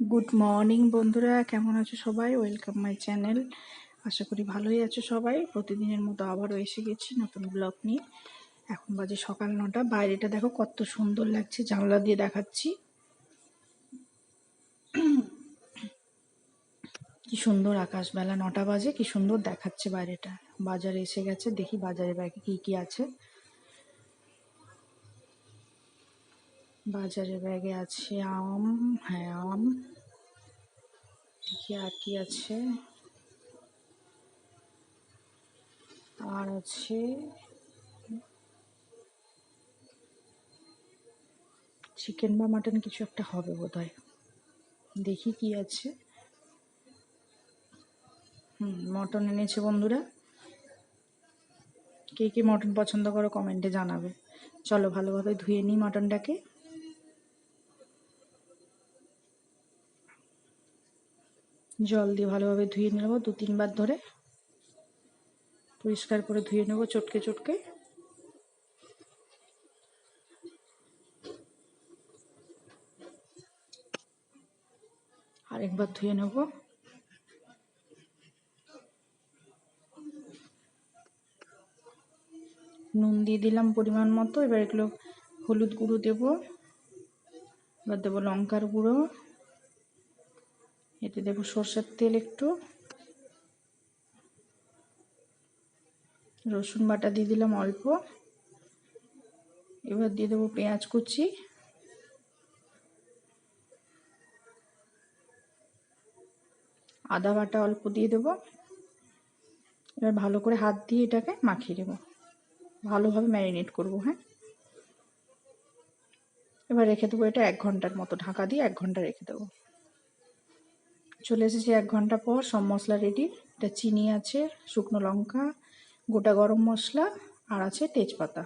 Good morning বন্ধুরা, কেমন আছো সবাই? Welcome my channel. আশা করি ভালোই আছো সবাই। প্রতিদিনের মতো আবারও এসে গেছি নতুন ব্লগ নিয়ে। এখন বাজে সকাল 9টা। বাইরেটা দেখো কত সুন্দর লাগছে, জানলা দিয়ে দেখাচ্ছি। কি সুন্দর আকাশ, বেলা 9টা বাজে, কি সুন্দর দেখাচ্ছে বাইরেটা। বাজারে এসে গেছে, দেখি বাজারে ব্যাগে কি কি আছে। বাজারে ব্যাগে আছে আম, হ্যাঁ আম। দেখি আর কি আছে। আর আছে চিকেন বা মাটন, কিছু একটা হবে বোধহয়। দেখি কি আছে। মটন এনেছে বন্ধুরা। কে কে মটন পছন্দ করো কমেন্টে জানাবে। চলো ভালোভাবে ধুয়ে নিই মটনটাকে। জল দিয়ে ভালোভাবে ধুয়ে নেবো 2-3 বার ধরে। পরিষ্কার করে ধুয়ে নেবো চটকে চটকে। আরেকবার ধুয়ে নেবো। নুন দিয়ে দিলাম পরিমাণ মতো। এবার এগুলো হলুদ গুঁড়ো দেবো। এবার দেবো লঙ্কার গুঁড়ো। এতে দেবো সর্ষের তেল একটু। রসুন বাটা দিয়ে দিলাম অল্প। এবার দিয়ে দেবো পেঁয়াজ কুচি। আদা বাটা অল্প দিয়ে দেবো। এবার ভালো করে হাত দিয়ে এটাকে মাখিয়ে দেবো। ভালোভাবে ম্যারিনেট করবো। হ্যাঁ, এবার রেখে দেবো এটা 1 ঘন্টার মতো। ঢাকা দিয়ে 1 ঘন্টা রেখে দেবো। চলে এসেছি 1 ঘন্টা পর। সব মশলা রেডি। এটা চিনি আছে, শুকনো লঙ্কা, গোটা গরম মশলা, আর আছে তেজপাতা।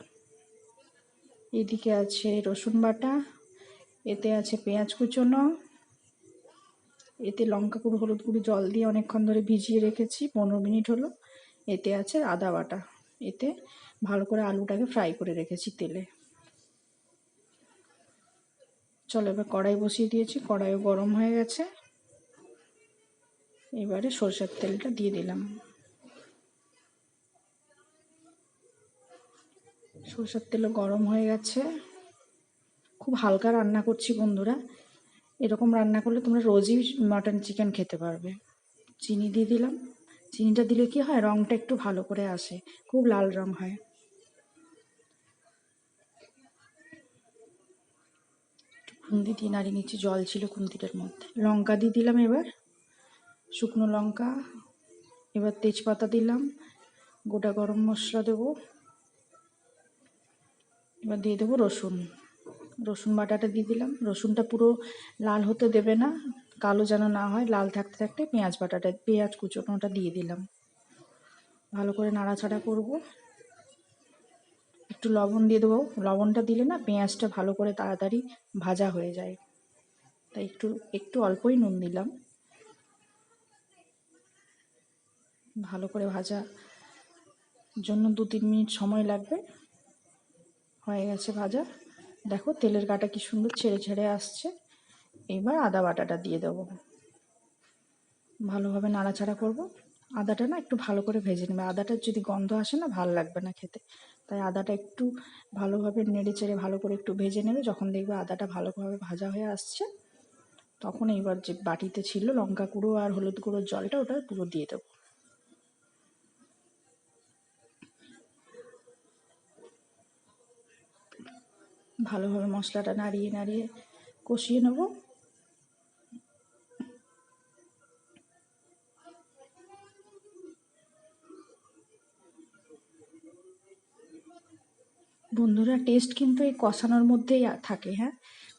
এদিকে আছে রসুন বাটা, এতে আছে পেঁয়াজ কুচোনো, এতে লঙ্কা গুঁড়ো, হলুদ গুঁড়ো জল দিয়ে অনেকক্ষণ ধরে ভিজিয়ে রেখেছি, 15 মিনিট হলো। এতে আছে আদা বাটা। এতে ভালো করে আলুটাকে ফ্রাই করে রেখেছি তেলে। চলো এবার কড়াই বসিয়ে দিয়েছি, কড়াইও গরম হয়ে গেছে। এবারে সরষের তেলটা দিয়ে দিলাম। সরষের তেলও গরম হয়ে গেছে। খুব হালকা রান্না করছি বন্ধুরা। এরকম রান্না করলে তোমরা রোজই মাটন চিকেন খেতে পারবে। চিনি দিয়ে দিলাম। চিনিটা দিলে কি হয়, রঙটা একটু ভালো করে আসে, খুব লাল রং হয়। খুন্তি দিয়ে নাড়িয়ে নিচ্ছি, জল ছিল খুন্তিটার মধ্যে। লঙ্কা দিয়ে দিলাম এবার, শুকনো লঙ্কা। এবার তেজপাতা দিলাম, গোটা গরম মশলা দেবো। এবার দিয়ে দেবো রসুন। রসুন বাটাটা দিয়ে দিলাম। রসুনটা পুরো লাল হতে দেবে না, কালো যেন না হয়। লাল থাকতে থাকতে পেঁয়াজ কুচোনোটা দিয়ে দিলাম। ভালো করে নাড়াচাড়া করব। একটু লবণ দিয়ে দেবো। লবণটা দিলে না পেঁয়াজটা ভালো করে তাড়াতাড়ি ভাজা হয়ে যায়, তাই একটু একটু অল্পই নুন দিলাম। ভালো করে ভাজা জন্য 2-3 মিনিট সময় লাগবে। হয়ে গেছে ভাজা। দেখো তেলের গাটা কি সুন্দর ছেড়ে ছেড়ে আসছে। এবার আদা বাটাটা দিয়ে দেবো। ভালোভাবে নাড়াচাড়া করব। আদাটা না একটু ভালো করে ভেজে নেবে। আদাটার যদি গন্ধ আসে না, ভালো লাগবে না খেতে। তাই আদাটা একটু ভালোভাবে নেড়ে চেড়ে ভালো করে একটু ভেজে নেবে। যখন দেখবে আদাটা ভালোভাবে ভাজা হয়ে আসছে, তখন এইবার যে বাটিতে ছিল লঙ্কা গুঁড়ো আর হলুদ গুঁড়োর জলটা, ওটা পুরো দিয়ে দেবো। ভালোভাবে মশলাটা নাড়িয়ে নাড়িয়ে কষিয়ে নেব। বন্ধুরা, টেস্ট কিন্তু এই কষানোর মধ্যেই থাকে। হ্যাঁ,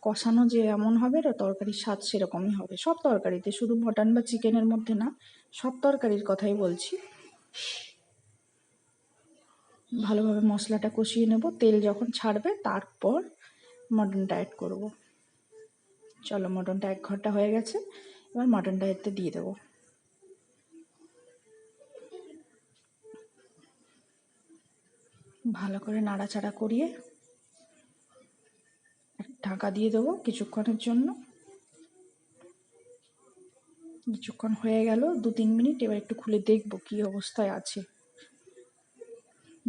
কষানো যে এমন হবে, তরকারির স্বাদ সেরকমই হবে সব তরকারিতে, শুধু মটন বা চিকেনের মধ্যে না, সব তরকারির কথাই বলছি। ভালোভাবে মশলাটা কষিয়ে নেব। তেল যখন ছাড়বে তারপর মটনটা অ্যাড করব। চলো, মটনটা 1 ঘন্টা হয়ে গেছে। এবার মটনটা এতে দিয়ে দেবো। ভালো করে নাড়াচাড়া করিয়ে ঢাকা দিয়ে দেবো কিছুক্ষণের জন্য। কিছুক্ষণ হয়ে গেল, 2-3 মিনিট। এবার একটু খুলে দেখবো কি অবস্থায় আছে।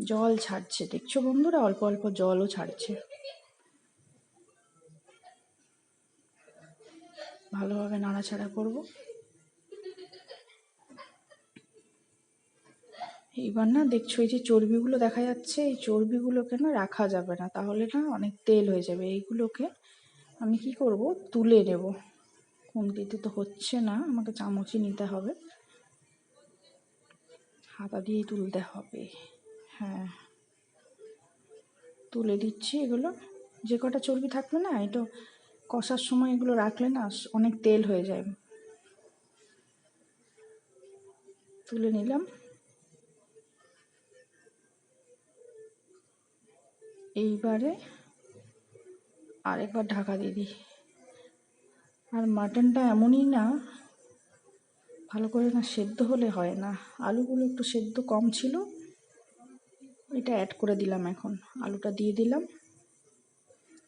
জল ছাড়ছে, দেখছো বন্ধুরা, অল্প অল্প জলও ছাড়ছে। ভালোভাবে নাড়াচাড়া করব। এইবার না দেখছো এই যে চর্বিগুলো দেখা যাচ্ছে, এই চর্বিগুলোকে না রাখা যাবে না, তাহলে না অনেক তেল হয়ে যাবে। এইগুলোকে আমি কি করব, তুলে নেব। খুন্তিতে তো হচ্ছে না, আমাকে চামচই নিতে হবে, হাতা দিয়েই তুলতে হবে। হ্যাঁ, তুলে দিচ্ছি এগুলো। যে কটা চর্বি থাকবে না, এটা কষার সময় এগুলো রাখলে না অনেক তেল হয়ে যায়। তুলে নিলাম। এইবারে আরেকবার ঢাকা দিয়ে দিই। আর মাটনটা এমনই না, ভালো করে না সেদ্ধ হলে হয় না। আলুগুলো একটু সেদ্ধ কম ছিল, এটা অ্যাড করে দিলাম। এখন আলুটা দিয়ে দিলাম।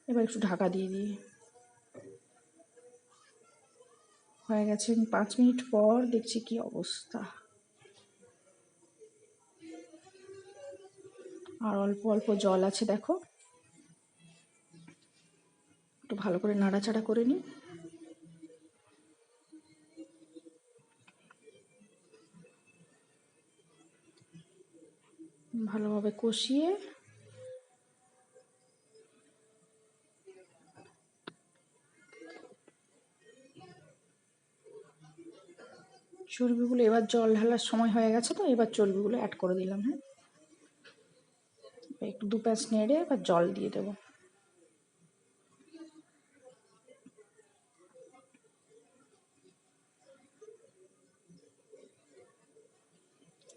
এবার একটু ঢাকা দিয়ে দিই। হয়ে গেছে। 5 মিনিট পর দেখছি কি অবস্থা। আর অল্প অল্প জল আছে, দেখো। একটু ভালো করে নাড়াচাড়া করে নিই। ভালোভাবে কষিয়ে চর্বিগুলো, এবার জল ঢালার সময় হয়ে গেছে, তো এবার চর্বিগুলো অ্যাড করে দিলাম। হ্যাঁ, একটু 2 প্যাঁচ নেড়ে এবার জল দিয়ে দেবো।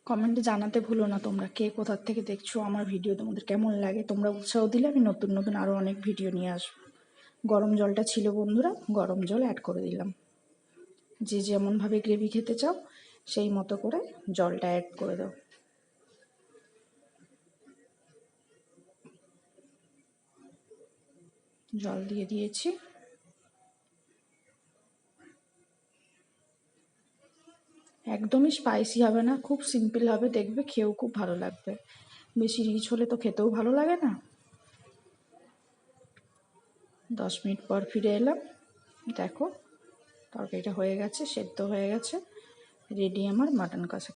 কমেন্টে জানাতে ভুলো না তোমরা কে কোথার থেকে দেখছো আমার ভিডিও, তোমাদের কেমন লাগে। তোমরা উৎসাহ দিলে আমি নতুন নতুন আরও অনেক ভিডিও নিয়ে আসবো। গরম জলটা ছিল বন্ধুরা, গরম জল অ্যাড করে দিলাম। যে যেমনভাবে গ্রেভি খেতে চাও সেই মতো করে জলটা অ্যাড করে দাও। জল দিয়ে দিয়েছি। একদমই স্পাইসি হবে না, খুব সিম্পল হবে, দেখবে খেয়েও খুব ভালো লাগবে। বেশি রিচ হলে তো খেতেও ভালো লাগে না। 10 মিনিট পর ফিরে এলাম। দেখো তরকারিটা হয়ে গেছে, সেদ্ধ হয়ে গেছে। রেডি আমার মাটন কষা।